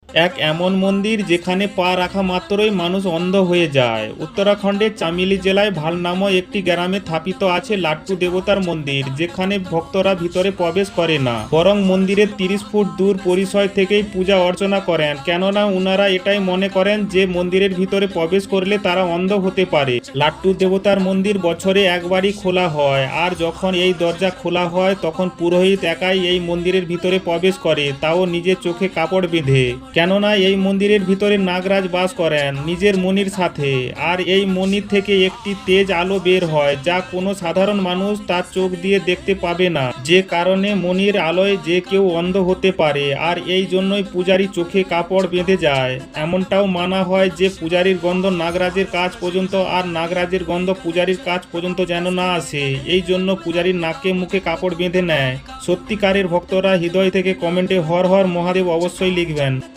এক এমন মন্দির যেখানে পা রাখা মাত্রই মানুষ অন্ধ হয়ে যায়। উত্তরাখণ্ডের চামেলি জেলায় ভাল নামক একটি গ্রামে স্থাপিত আছে লাট্টু দেবতার মন্দির, যেখানে ভক্তরা ভিতরে প্রবেশ করে না, বরং মন্দিরের 30 ফুট দূর পরিসর থেকেই পূজা অর্চনা করেন, কেননা উনারা এটাই মনে করেন যে মন্দিরের ভিতরে প্রবেশ করলে তারা অন্ধ হতে পারে। লাট্টু দেবতার মন্দির বছরে একবারই খোলা হয়, আর যখন এই দরজা খোলা হয় তখন পুরোহিত একাই এই মন্দিরের ভিতরে প্রবেশ করে, তাও নিজের চোখে কাপড় বেঁধে, কেননা এই মন্দিরের ভিতরে নাগরাজ বাস করেন নিজের মণির সাথে। আর এই মণির থেকে একটি তেজ আলো বের হয়, যা কোনো সাধারণ মানুষ তার চোখ দিয়ে দেখতে পাবে না, যে কারণে মণির আলোয় যে কেউ অন্ধ হতে পারে। আর এই জন্যই পূজারী চোখে কাপড় বেঁধে যায়। এমনটাও মানা হয় যে পূজারীর গন্ধ নাগরাজের কাছ পর্যন্ত, আর নাগরাজের গন্ধ পূজারীর কাছ পর্যন্ত যেন না আসে, এই জন্য পূজারীর নাকে মুখে কাপড় বেঁধে নেয়। সত্যিকারের ভক্তরা হৃদয় থেকে কমেন্টে হর হর মহাদেব অবশ্যই লিখবেন।